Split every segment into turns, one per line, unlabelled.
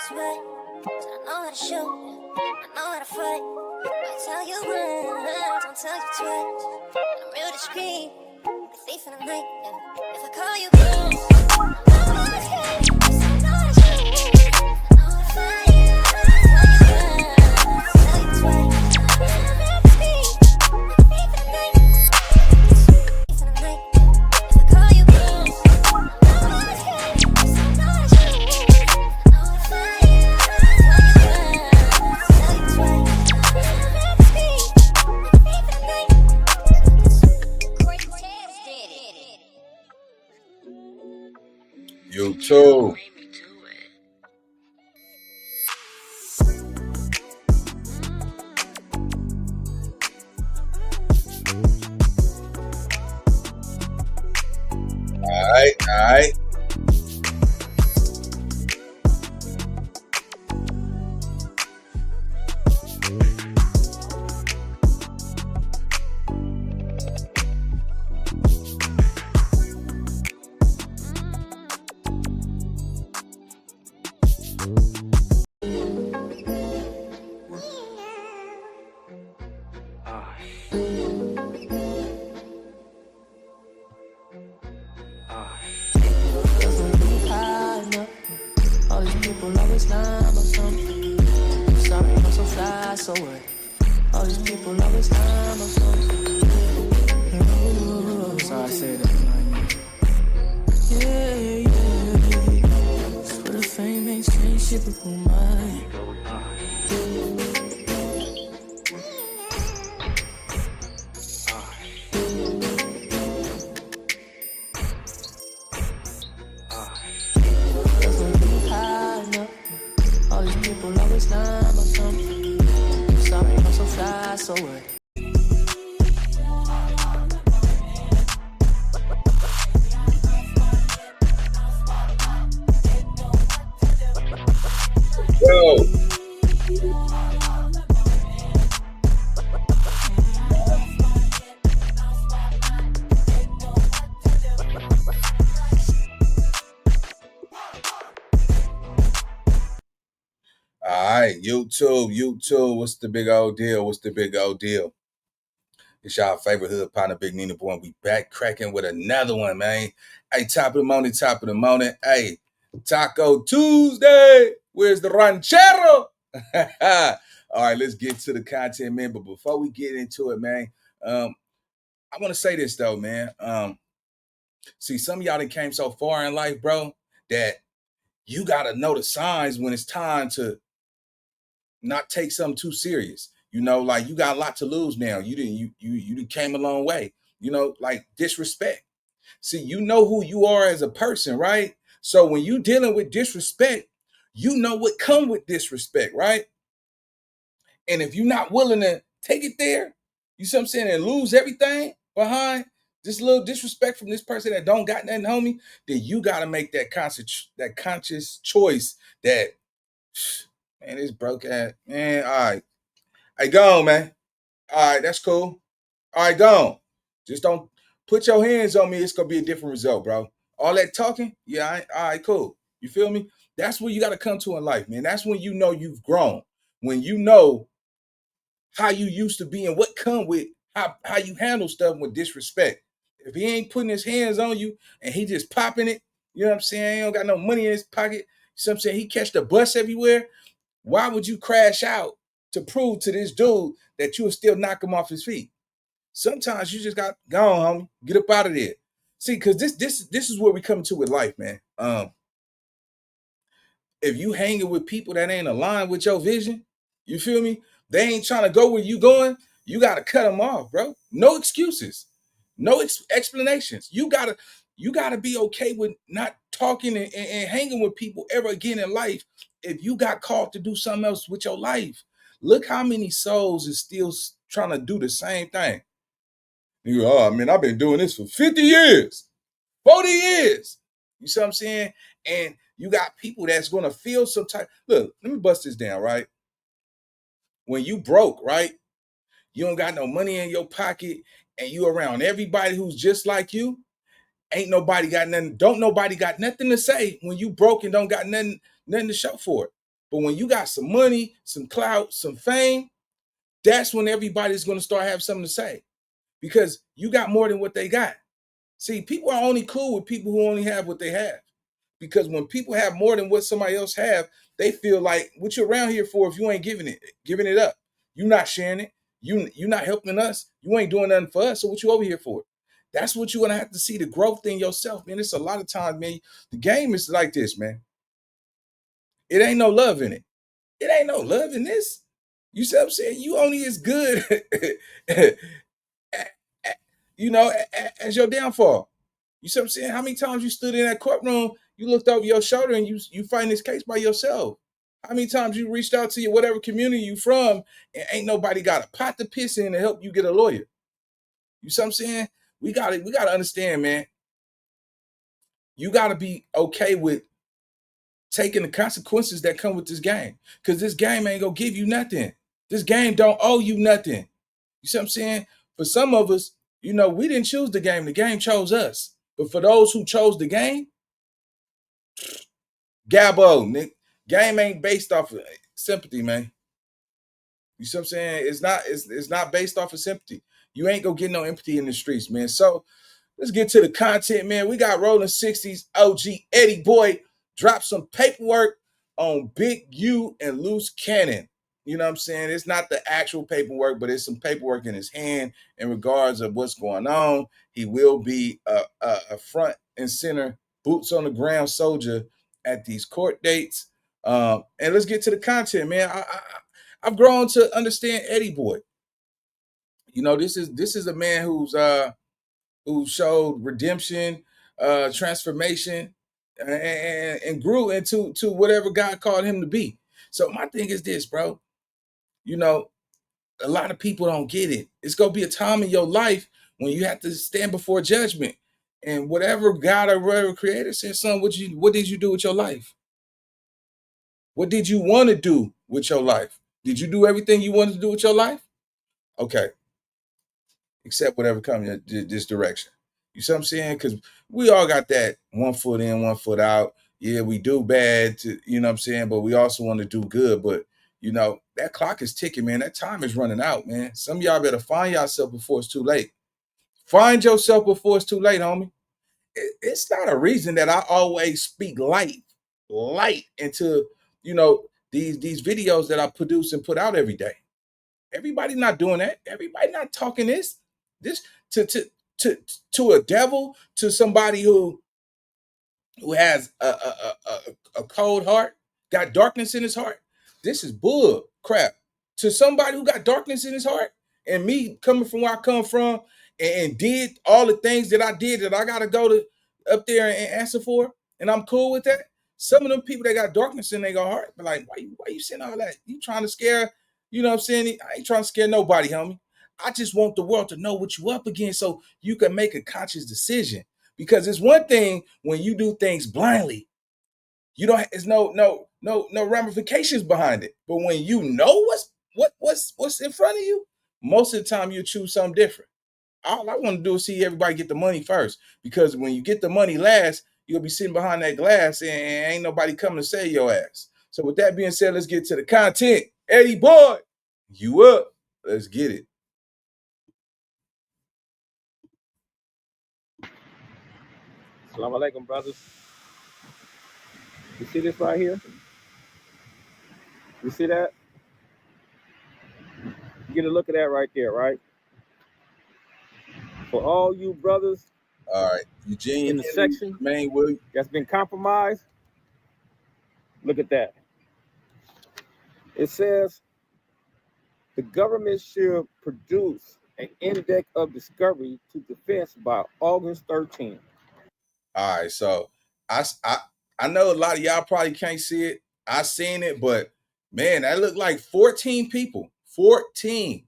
this way. So I know how to shoot, I know how to fight. I tell you once, don't tell you twice. And I'm real discreet, like a thief in the night. Yeah. If I call you girl, I know how to skate, I know how to shoot, I know how to fight. I tell you once, don't tell you twice. And I'm real discreet, like a thief in the night. Thief in the night. If I call you girl, I know how to skate, I know how to shoot, I know how to fight.
You too. All right.
All these people always lying about something. Sorry, I'm so fly, so what? All these people always lying about something. So I say that. Yeah. For the fame ain't strange shit, but who mine? All these people always lying about something. Sorry, I'm so fly, so what?
Yo. All right, YouTube. What's the big old deal? It's y'all favorite hood partner, Big Nina Boy, and we back cracking with another one, man. Hey, top of the morning. Hey, Taco Tuesday. Where's the ranchero? All right, let's get to the content, man. But before we get into it, man, I want to say this though, man. See, some of y'all that came so far in life, bro, that you gotta know the signs when it's time to not take something too serious. You know, like you got a lot to lose now. You came a long way. You know, like disrespect. See, you know who you are as a person, right? So when you dealing with disrespect, you know what come with disrespect, right? And if you're not willing to take it there, you see what I'm saying, and lose everything behind this little disrespect from this person that don't got nothing, homie, then you got to make that conscious choice that, man, this broke ass, man, all right. Hey, go on, man. All right, that's cool. All right, go on. Just don't put your hands on me. It's going to be a different result, bro. All that talking, yeah, all right, cool. You feel me? That's where you got to come to in life, man. That's when you know you've grown. When you know how you used to be and what come with how you handle stuff with disrespect. If he ain't putting his hands on you and he just popping it, you know what I'm saying? He don't got no money in his pocket. You know what I'm saying? He catch the bus everywhere. Why would you crash out to prove to this dude that you will still knock him off his feet? Sometimes you just got go on, homie. Get up out of there. See, because this is where we come to with life, man. If you hanging with people that ain't aligned with your vision, you feel me? They ain't trying to go where you going. You got to cut them off, bro. No excuses, no explanations. You gotta be okay with not talking and hanging with people ever again in life. If you got called to do something else with your life, look how many souls is still trying to do the same thing. You go, oh man, I've been doing this for 50 years, 40 years. You see what I'm saying? And you got people that's gonna feel some type. Look, let me bust this down, right? When you broke, right? You don't got no money in your pocket, and you around everybody who's just like you. Ain't nobody got nothing. Don't nobody got nothing to say when you broke and don't got nothing to show for it. But when you got some money, some clout, some fame, that's when everybody's going to start having something to say, because you got more than what they got. See, people are only cool with people who only have what they have. Because when people have more than what somebody else have, they feel like, what you around here for if you ain't giving it up? You not sharing it. You not helping us. You ain't doing nothing for us. So what you over here for? That's what you're gonna have to see, the growth in yourself, man. It's a lot of times, man. The game is like this, man. It ain't no love in it. It ain't no love in this. You see what I'm saying? You only as good, as your downfall. You see what I'm saying? How many times you stood in that courtroom, you looked over your shoulder and you fight this case by yourself? How many times you reached out to your whatever community you from and ain't nobody got a pot to piss in to help you get a lawyer? You see what I'm saying? We gotta understand, man. You gotta be okay with taking the consequences that come with this game. Because this game ain't gonna give you nothing. This game don't owe you nothing. You see what I'm saying? For some of us, we didn't choose the game. The game chose us. But for those who chose the game, Gabbo, Nick, game ain't based off of sympathy, man. You see what I'm saying? It's not based off of sympathy. You ain't gonna get no empathy in the streets, man. So let's get to the content, man. We got Rollin 60's OG Eddie Boy drop some paperwork on Big U and Luce Cannon. You know what I'm saying? It's not the actual paperwork, but it's some paperwork in his hand in regards of what's going on. He will be a front and center, boots on the ground soldier at these court dates. And let's get to the content, man. I've grown to understand Eddie Boy. This is a man who showed redemption, transformation, and grew into whatever God called him to be. So my thing is this, bro. A lot of people don't get it. It's gonna be a time in your life when you have to stand before judgment, and whatever God or whatever Creator says, son, what did you do with your life? What did you want to do with your life? Did you do everything you wanted to do with your life? Okay, accept whatever comes in this direction. You see what I'm saying? Because we all got that 1 foot in, 1 foot out. Yeah, we do bad, you know what I'm saying? But we also want to do good. But, that clock is ticking, man. That time is running out, man. Some of y'all better find yourself before it's too late. Find yourself before it's too late, homie. It's not a reason that I always speak light into, these videos that I produce and put out every day. Everybody not doing that. Everybody not talking this to a devil, to somebody who has a cold heart, got darkness in his heart. This is bull crap. To somebody who got darkness in his heart, and me coming from where I come from and did all the things that I did that I gotta go to up there and answer for, and I'm cool with that. Some of them people that got darkness in their heart, but like, why you saying all that? You trying to scare, you know what I'm saying? I ain't trying to scare nobody, homie. I just want the world to know what you up against so you can make a conscious decision. Because it's one thing when you do things blindly. It's no ramifications behind it. But when you know what's in front of you, most of the time you choose something different. All I want to do is see everybody get the money first. Because when you get the money last, you'll be sitting behind that glass and ain't nobody coming to save your ass. So with that being said, let's get to the content. Eddie Boy, you up. Let's get it.
Assalamu alaikum, brothers. You see this right here? You see that? You get a look at that right there, right? For all you brothers
All right. Eugene
in the section
Maine William
that's been compromised, look at that. It says the government should produce an index of discovery to defense by August 13th.
All right, so I know a lot of y'all probably can't see it. I seen it, but man, that looked like 14 people. 14.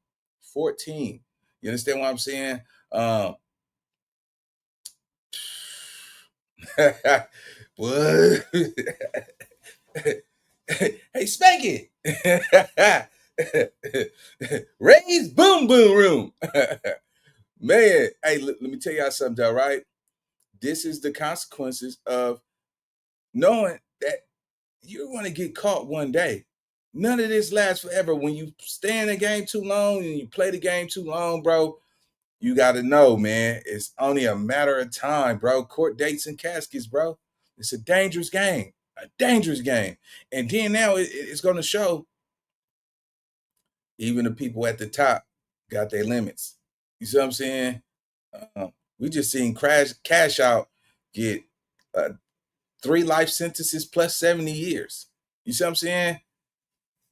You understand what I'm saying? What? Hey, Spanky. Raise boom boom room. Man, hey, let me tell y'all something, all right? This is the consequences of knowing that you're going to get caught one day. None of this lasts forever. When you stay in the game too long and you play the game too long, bro, you got to know, man, it's only a matter of time, bro. Court dates and caskets, bro. It's a dangerous game, a dangerous game. And then now it's going to show even the people at the top got their limits. You see what I'm saying? We just seen Cash Out get 3 life sentences plus 70 years. You see what I'm saying?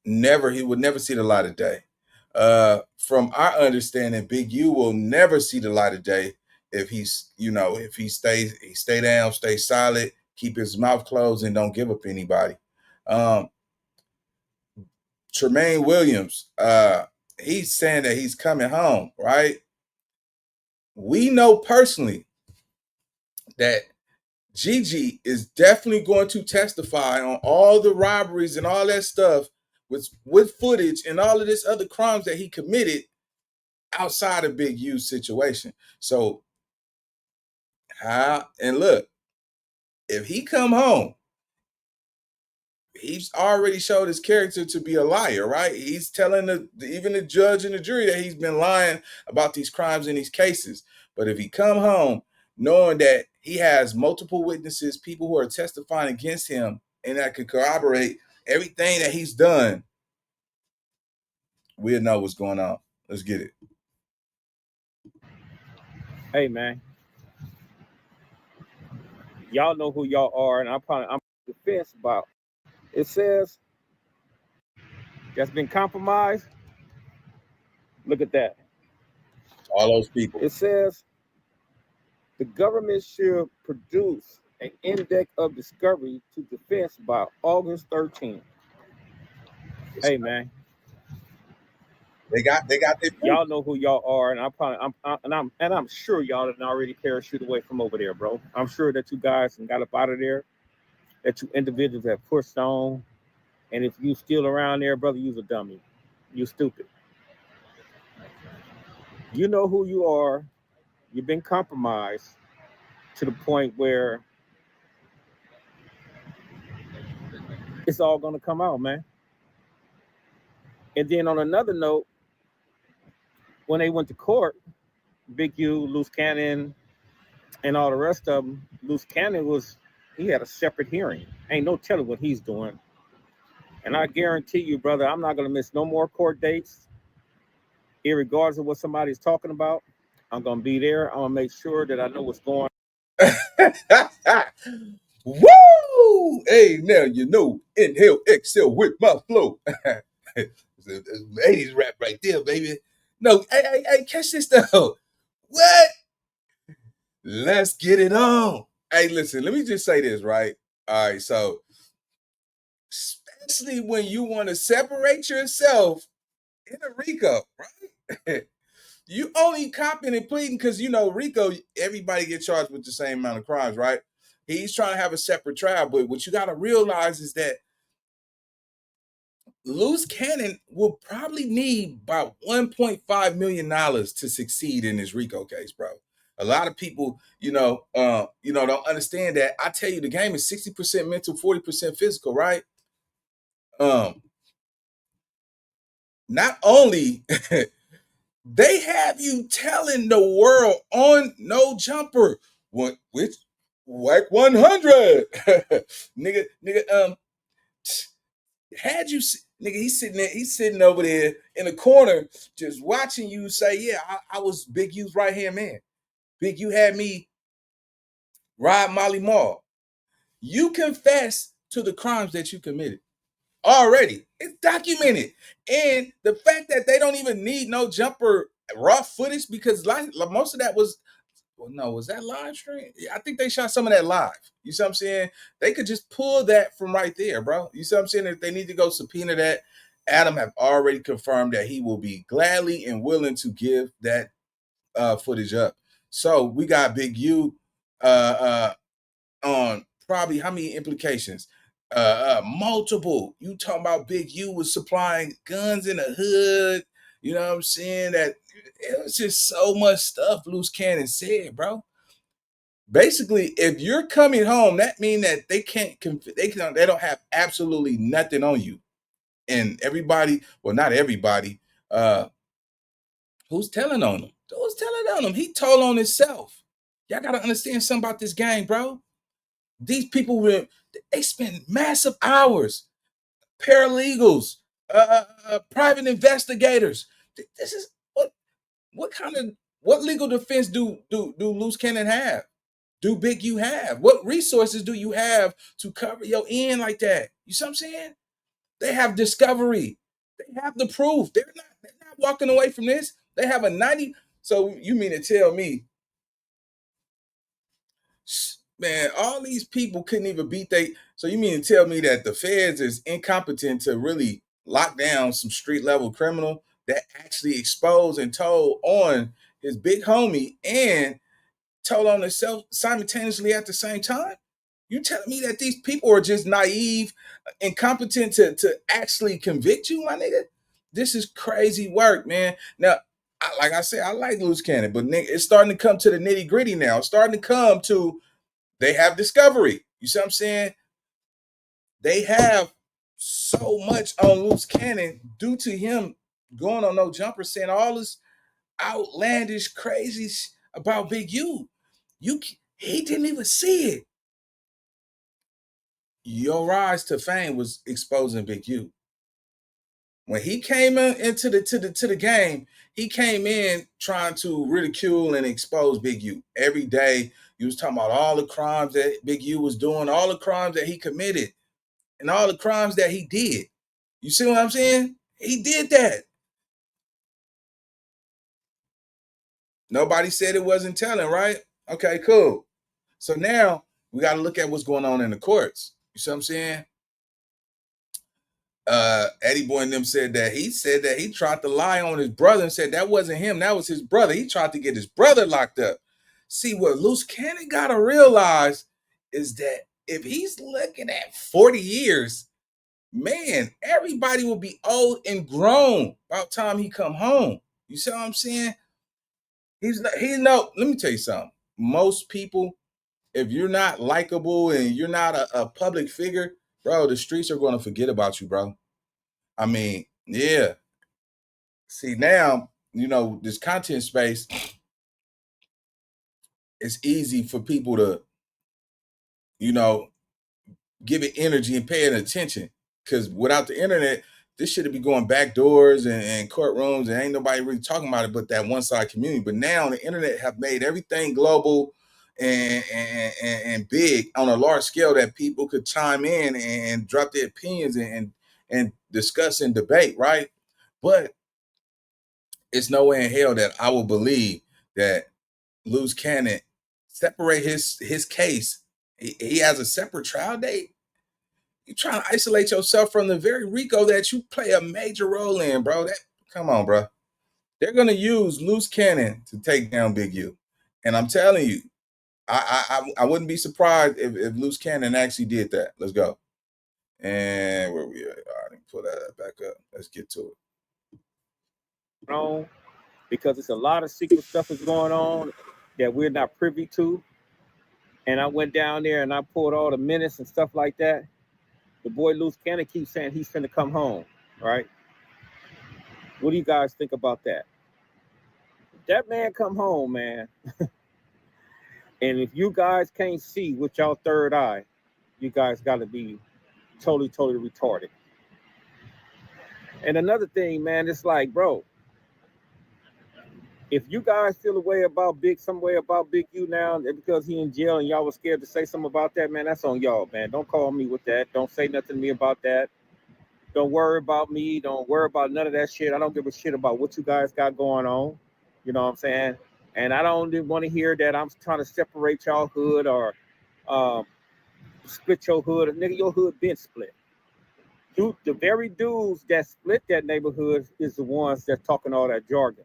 He would never see the light of day. From our understanding, Big U will never see the light of day if he stay down, stay solid, keep his mouth closed, and don't give up anybody. Tremaine Williams, he's saying that he's coming home, right? We know personally that Gigi is definitely going to testify on all the robberies and all that stuff with footage and all of this other crimes that he committed outside of Big U's situation. So look, if he come home, he's already showed his character to be a liar, right? He's telling even the judge and the jury that he's been lying about these crimes and these cases. But if he come home knowing that he has multiple witnesses, people who are testifying against him, and that could corroborate everything that he's done, we'll know what's going on. Let's get it.
Hey, man. Y'all know who y'all are, and I'm defense about. It says that's been compromised. Look at that.
All those people.
It says the government should produce an index of discovery to defense by August 13th. Hey, man.
They got their
y'all know who y'all are, and I'm sure y'all have already parachute away from over there, bro. I'm sure that you guys got up out of there, that you individuals have pushed on, and if you still around there, brother, you's a dummy. You stupid. You know who you are. You've been compromised to the point where it's all gonna come out, man. And then on another note, when they went to court, Big U, Luce Cannon, and all the rest of them, Luce Cannon he had a separate hearing. Ain't no telling what he's doing. And I guarantee you, brother, I'm not going to miss no more court dates, irregardless of what somebody's talking about. I'm going to be there. I'm going to make sure that I know what's going
on. Woo! Hey, now you know, inhale, exhale with my flow. It's 80s rap right there, baby. No, hey, catch this though. What? Let's get it on. Hey, listen, let me just say this, right? All right, so especially when you want to separate yourself in a RICO, right? You only copping and pleading because, RICO, everybody get charged with the same amount of crimes, right? He's trying to have a separate trial, but what you got to realize is that Luce Cannon will probably need about $1.5 million to succeed in this RICO case, bro. A lot of people, don't understand that. I tell you, the game is 60% mental, 40% physical, right? Not only they have you telling the world on No Jumper, which like 100, nigga, had you, nigga, he's sitting over there in the corner just watching you say, yeah, I was Big U's right hand man. Big U had me ride Molly Mall. You confess to the crimes that you committed already. It's documented. And the fact that they don't even need No Jumper raw footage, because most of that was that live stream? I think they shot some of that live. You see what I'm saying? They could just pull that from right there, bro. You see what I'm saying? If they need to go subpoena that, Adam have already confirmed that he will be gladly and willing to give that footage up. So we got Big U on probably how many implications? Multiple. You talking about Big U was supplying guns in the hood. You know what I'm saying? That it was just so much stuff Luce Cannon said, bro. Basically, if you're coming home, that means that they don't have absolutely nothing on you. And everybody, well, not everybody, who's telling on him? Who's telling on him? He told on himself. Y'all gotta understand something about this game, bro. These people they spend massive hours, paralegals, private investigators. This is what legal defense do Luce Cannon have? Do Big U have? What resources do you have to cover your end like that? You see what I'm saying? They have discovery. They have the proof. They're not walking away from this. They have a 90. So you mean to tell me, man, all these people couldn't even beat they. So you mean to tell me that the feds is incompetent to really lock down some street level criminal that actually exposed and told on his big homie and told on himself simultaneously at the same time? You telling me that these people are just naive, incompetent to actually convict you, my nigga? This is crazy work, man. Now, like I said, I like Luce Cannon, but it's starting to come to the nitty gritty now. It's starting to come to they have discovery. You see what I'm saying? They have so much on Luce Cannon due to him going on No Jumper, saying all this outlandish, crazy about Big U. He didn't even see it. Your rise to fame was exposing Big U. When he came into the game, he came in trying to ridicule and expose Big U. Every day, he was talking about all the crimes that Big U was doing, all the crimes that he committed, and all the crimes that he did. You see what I'm saying? He did that. Nobody said it wasn't telling, right? Okay, cool. So now we got to look at what's going on in the courts. You see what I'm saying? Eddie Boy and them said that he tried to lie on his brother and said that wasn't him, that was his brother. He tried to get his brother locked up. See, what Luce Cannon gotta realize is that if he's looking at 40 years, man, everybody will be old and grown about time he come home. You see what I'm saying? Let me tell you something. Most people, if you're not likable and you're not a public figure, bro, the streets are going to forget about you, bro. I mean, yeah. See, now, this content space, it's easy for people to, give it energy and pay it attention. Because without the internet, this should be going back doors and courtrooms, and ain't nobody really talking about it but that one side community. But now the internet have made everything global and big on a large scale that people could chime in and drop their opinions and discuss and debate, right? But it's no way in hell that I will believe that Luce Cannon separate his case. He has a separate trial date. You're trying to isolate yourself from the very RICO that you play a major role in, bro. Come on, bro. They're gonna use Luce Cannon to take down Big U, and I'm telling you, I wouldn't be surprised if Luce Cannon actually did that. Let's go. And where we at? All right, pull that back up. Let's get to
it. Because it's a lot of secret stuff is going on that we're not privy to. And I went down there and I pulled all the minutes and stuff like that. The boy Luce Cannon keeps saying he's finna come home, right? What do you guys think about that? That man come home, man. And if you guys can't see with y'all third eye, you guys got to be totally retarded. And another thing, man, it's like, bro, if you guys feel a way about Big U now because he in jail and y'all was scared to say something about that, man, that's on y'all, man. Don't call me with that. Don't say nothing to me about that. Don't worry about me. Don't worry about none of that shit. I don't give a shit about what you guys got going on. You know what I'm saying? And I don't want to hear that I'm trying to separate y'all hood or split your hood. Nigga, your hood been split. Dude, the very dudes that split that neighborhood is the ones that's talking all that jargon.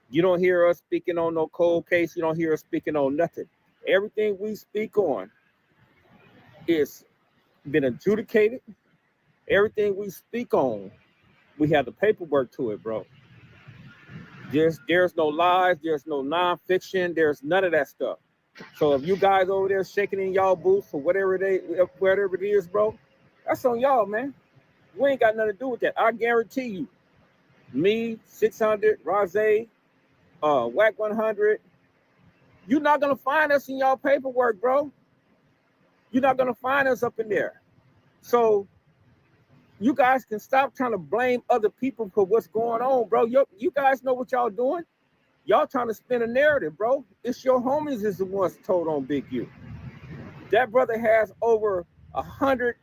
You don't hear us speaking on no cold case. You don't hear us speaking on nothing. Everything we speak on is been adjudicated. Everything we speak on, we have the paperwork to it, bro. There's no lies. There's no nonfiction. There's none of that stuff. So if you guys over there shaking in y'all boots or whatever it is, bro, that's on y'all, man. We ain't got nothing to do with that. I guarantee you, me, 600, Rosé, Whack 100, you're not gonna find us in y'all paperwork, bro. You're not gonna find us up in there. So you guys can stop trying to blame other people for what's going on, bro. You guys know what y'all doing. Y'all trying to spin a narrative, bro. It's your homies is the ones told on Big U. That brother has over 100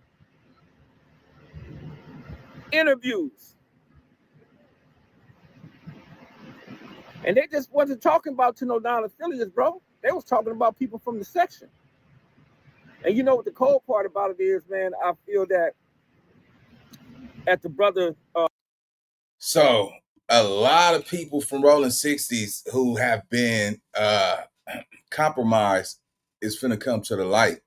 interviews. And they just wasn't talking about to no non-affiliates, bro. They was talking about people from the section. And you know what the cold part about it is, man? I feel that at the brother.
So a lot of people from Rollin 60's who have been compromised is finna come to the light.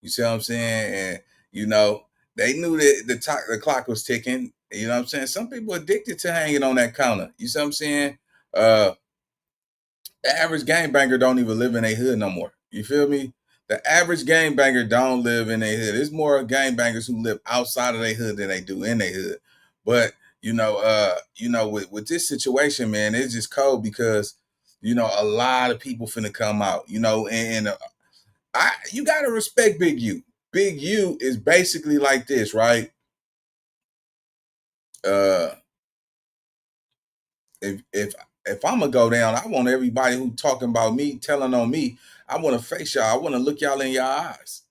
You see what I'm saying? And you know, they knew that the clock was ticking. You know what I'm saying? Some people addicted to hanging on that counter. You see what I'm saying? The average gangbanger don't even live in a hood no more. You feel me? The average gangbanger don't live in a hood. There's more gangbangers who live outside of their hood than they do in their hood. But with this situation, man, it's just cold because a lot of people finna come out. And you gotta respect Big U. Big U is basically like this, right? If I'm gonna go down, I want everybody who talking about me, telling on me, I want to face y'all. I want to look y'all in your eyes.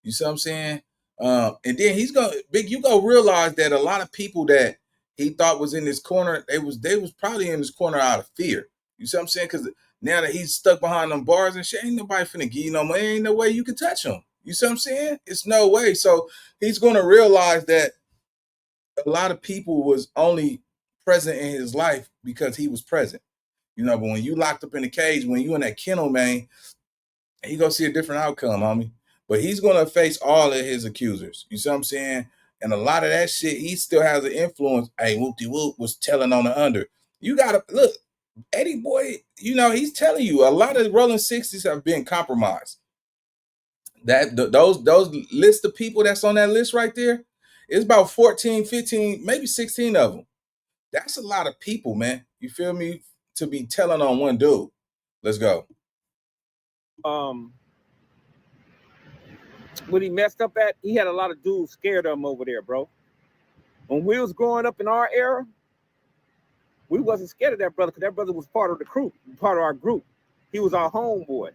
You see what I'm saying? And then Big U gonna realize that a lot of people that he thought was in this corner, they was probably in this corner out of fear. You see what I'm saying? Because now that he's stuck behind them bars and shit, ain't nobody finna give you no money. Ain't no way you can touch him. You see what I'm saying? It's no way. So he's gonna realize that a lot of people was only present in his life because he was present. But when you locked up in the cage, when you in that kennel, man, he gonna see a different outcome, homie. But he's gonna face all of his accusers. You see what I'm saying? And a lot of that shit, he still has an influence. Hey, Whoopty Whoop was telling on the under. You gotta look, Eddie Boy, he's telling you a lot of Rollin 60's have been compromised. Those list of people that's on that list right there, it's about 14, 15, maybe 16 of them. That's a lot of people, man. You feel me? To be telling on one dude. Let's go.
What he messed up at, he had a lot of dudes scared of him over there, bro. When we was growing up in our era, we wasn't scared of that brother because that brother was part of the crew, part of our group. He was our homeboy.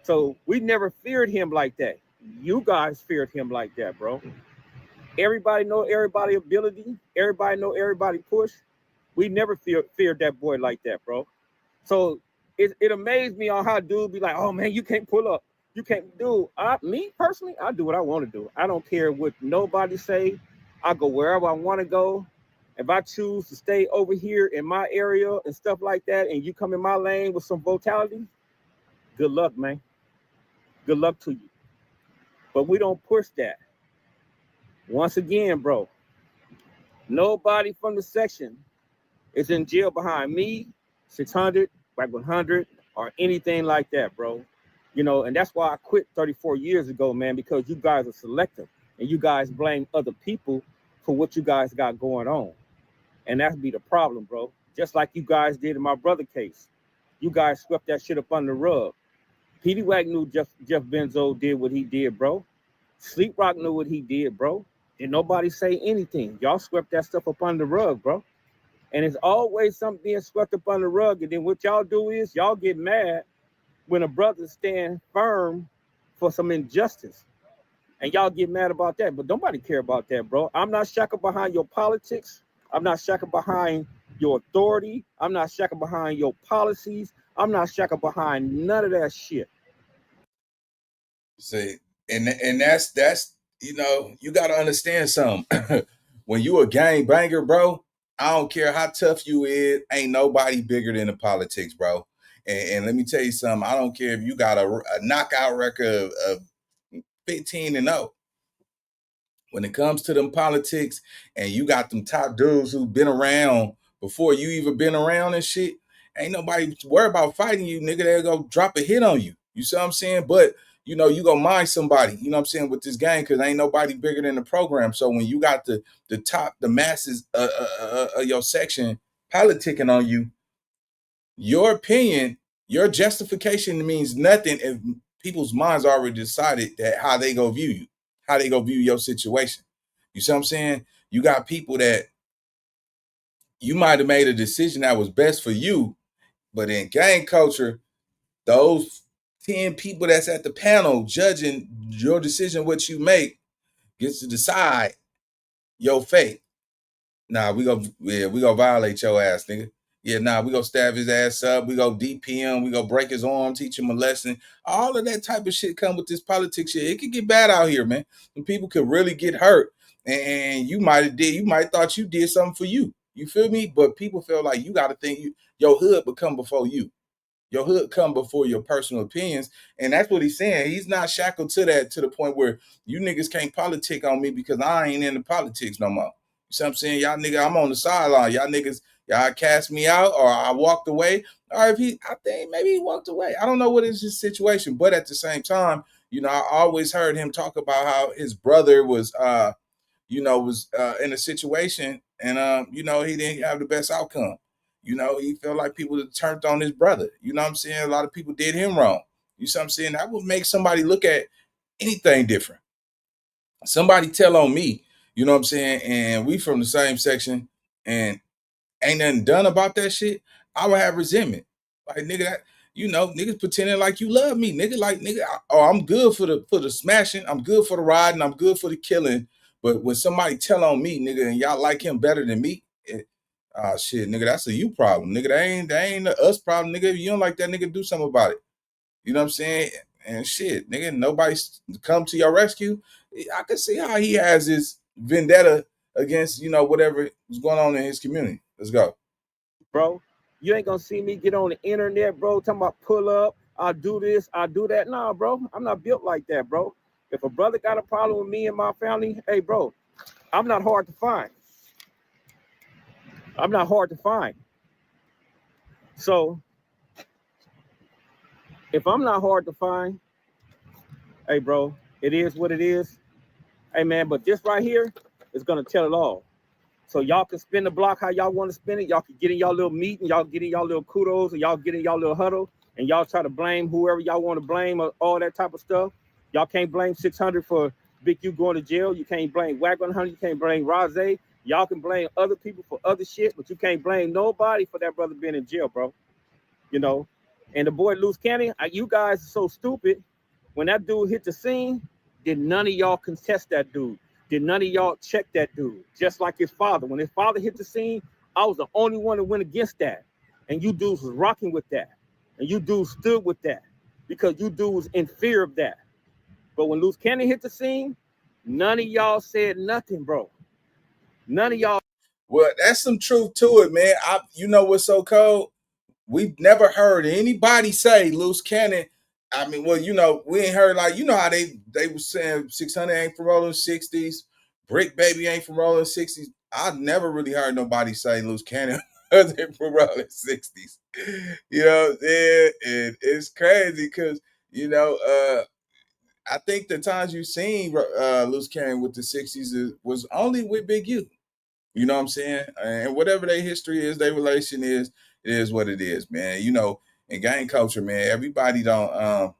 So we never feared him like that. You guys feared him like that, bro. Everybody know everybody ability. Everybody know everybody push. We never feared that boy like that, bro. So it amazed me on how dude be like, oh man, you can't pull up. You can't do. Me personally, I do what I want to do. I don't care what nobody say. I go wherever I want to go. If I choose to stay over here in my area and stuff like that, and you come in my lane with some brutality, good luck, man. Good luck to you. But we don't push that. Once again, bro, nobody from the section is in jail behind me, 600, Whack 100, or anything like that, bro. And that's why I quit 34 years ago, man, because you guys are selective and you guys blame other people for what you guys got going on. And that'd be the problem, bro. Just like you guys did in my brother case. You guys swept that shit up under the rug. Petey Wack knew Jeff Benzo did what he did, bro. Sleep Rock knew what he did, bro. Did nobody say anything? Y'all swept that stuff up under the rug, bro. And it's always something being swept up under the rug. And then what y'all do is y'all get mad when a brother stand firm for some injustice. And y'all get mad about that. But nobody care about that, bro. I'm not shackled behind your politics. I'm not shackled behind your authority. I'm not shackled behind your policies. I'm not shackled behind none of that shit.
See, and that's you got to understand something. When you a gang banger, bro, I don't care how tough you is, ain't nobody bigger than the politics, bro. And let me tell you something. I don't care if you got a knockout record of 15-0. When it comes to them politics, and you got them top dudes who've been around before you even been around and shit, ain't nobody worried about fighting you, nigga. They'll go drop a hit on you. You see what I'm saying? But you know, you gonna mind somebody, you know what I'm saying, with this game, because ain't nobody bigger than the program. So when you got the top, the masses of your section politicking on you, your opinion, your justification means nothing if people's minds already decided that how they go view you, how they go view your situation. You see what I'm saying? You got people that you might have made a decision that was best for you, but in gang culture, those 10 people that's at the panel judging your decision, what you make, gets to decide your fate. Nah, we go violate your ass, nigga. Yeah, nah, we go stab his ass up. We go DP him. We go break his arm, teach him a lesson. All of that type of shit come with this politics shit. It could get bad out here, man. And people could really get hurt. And you might thought you did something for you. You feel me? But people feel like you got to think your hood would come before you. Your hood come before your personal opinions. And that's what he's saying. He's not shackled to that, to the point where you niggas can't politic on me because I ain't into politics no more. You see what I'm saying? Y'all nigga, I'm on the sideline. Y'all niggas, y'all cast me out or I walked away. Or if I think maybe he walked away. I don't know what is his situation. But at the same time, you know, I always heard him talk about how his brother was was in a situation and you know, he didn't have the best outcome. You know, he felt like people had turned on his brother. You know what I'm saying? A lot of people did him wrong. You see what I'm saying? That would make somebody look at anything different. Somebody tell on me, you know what I'm saying? And we from the same section and ain't nothing done about that shit. I would have resentment. Like nigga, that, you know, niggas pretending like you love me, nigga. Like nigga, I'm good for the smashing, I'm good for the riding, I'm good for the killing. But when somebody tell on me, nigga, and y'all like him better than me, shit, nigga, that's a you problem, nigga. That ain't a us problem, nigga. If you don't like that, nigga, do something about it. You know what I'm saying? And shit, nigga, nobody's come to your rescue. I can see how he has his vendetta against, you know, whatever is going on in his community. Let's go.
Bro, you ain't gonna see me get on the internet, bro, talking about pull up, I'll do this, I'll do that. Nah, bro, I'm not built like that, bro. If a brother got a problem with me and my family, hey, bro, I'm not hard to find. I'm not hard to find. So if I'm not hard to find, hey, bro, it is what it is. Hey, man, but this right here is gonna tell it all. So y'all can spin the block how y'all want to spin it. Y'all can get in y'all little meeting, y'all get in y'all little kudos, or y'all get in y'all little huddle, and y'all try to blame whoever y'all want to blame or all that type of stuff. Y'all can't blame 600 for Big U going to jail. You can't blame Wag 100. You can't blame Rose. Y'all can blame other people for other shit, but you can't blame nobody for that brother being in jail, bro. You know? And the boy Luce Cannon, you guys are so stupid. When that dude hit the scene, did none of y'all contest that dude? Did none of y'all check that dude? Just like his father. When his father hit the scene, I was the only one that went against that. And you dudes was rocking with that. And you dudes stood with that. Because you dudes was in fear of that. But when Luce Cannon hit the scene, none of y'all said nothing, bro. None of y'all.
Well, that's some truth to it, man. You know what's so cold? We've never heard anybody say Luce Cannon. I mean, well, you know, we ain't heard like, you know how they were saying 600 ain't from Rollin 60's, Brick Baby ain't from Rollin 60's. I've never really heard nobody say Luce Cannon wasn't from Rollin 60's. You know what I'm saying? And it's crazy because, you know, I think the times you've seen Luce Cannon with the 60's was only with Big U. You know what I'm saying? And whatever their history is, their relation is, it is what it is, man. You know, in gang culture, man, everybody don't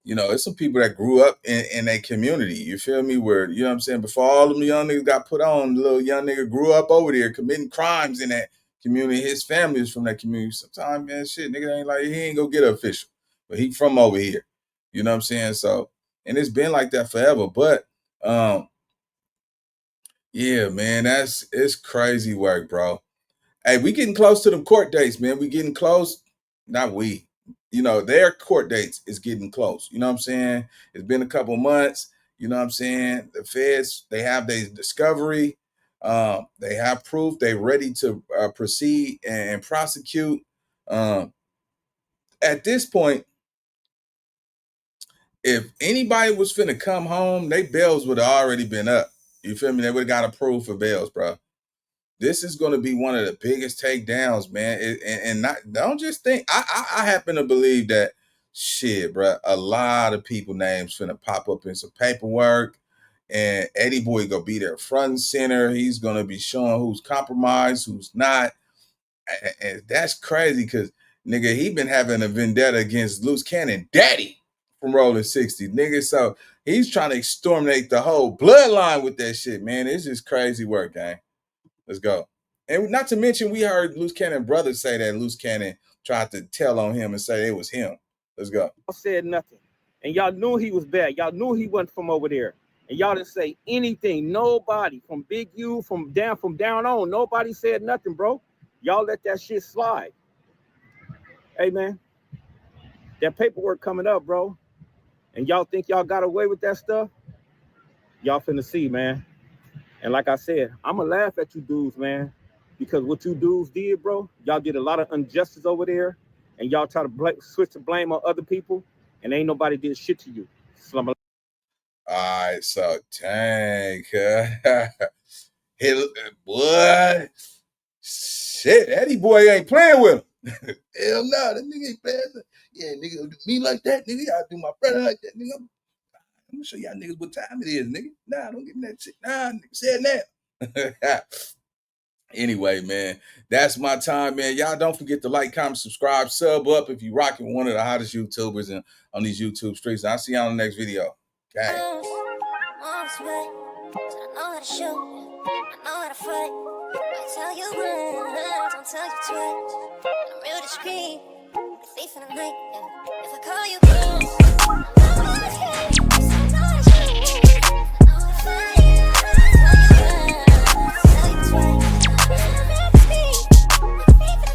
you know, it's some people that grew up in a community. You feel me? Where, you know what I'm saying, before all them young niggas got put on, the little young nigga grew up over there committing crimes in that community. His family is from that community. Sometimes, man, shit, nigga ain't like, he ain't gonna get an official. But he from over here. You know what I'm saying? So, and it's been like that forever. But yeah, man, it's crazy work, bro. Hey, we getting close to them court dates, man. We getting close. Not we. You know, their court dates is getting close. You know what I'm saying? It's been a couple months. You know what I'm saying? The feds, they have their discovery. They have proof. They ready to proceed and prosecute. At this point, if anybody was finna come home, they bails would have already been up. You feel me? They would have got approved for bails, bro. This is going to be one of the biggest takedowns, man. And not don't just think. I happen to believe that shit, bro, a lot of people names finna pop up in some paperwork, and Eddie Boy gonna be there front and center. He's gonna be showing who's compromised, who's not, and that's crazy because nigga, he been having a vendetta against Luce Cannon Daddy from Rollin 60, nigga. So he's trying to exterminate the whole bloodline with that shit, man. It's just crazy work, gang. Let's go. And not to mention, we heard Luce Cannon brother say that Luce Cannon tried to tell on him and say it was him. Let's go.
Y'all said nothing. And y'all knew he was bad. Y'all knew he wasn't from over there. And y'all didn't say anything. Nobody from Big U, from down on, nobody said nothing, bro. Y'all let that shit slide. Hey, man, that paperwork coming up, bro. And y'all think y'all got away with that stuff? Y'all finna see, man. And like I said, I'ma laugh at you dudes, man. Because what you dudes did, bro, y'all did a lot of injustice over there. And y'all try to switch the blame on other people. And ain't nobody did shit to you.
All right, so dang. Boy. Shit, Eddie Boy ain't playing with him. Hell no, that nigga ain't playing. Yeah, nigga, do me like that, nigga. I do my brother like that, nigga. I'm gonna show y'all niggas what time it is, nigga. Nah, don't give me that shit. Nah, nigga, say it now. Anyway, man, that's my time, man. Y'all don't forget to like, comment, subscribe, sub up if you rocking one of the hottest YouTubers on these YouTube streets. I'll see y'all in the next video. Okay.
I know how to shoot, I know how to fight. I tell you once, don't tell you twice. I'm real discreet, like a thief in the night. Yeah. If I call you,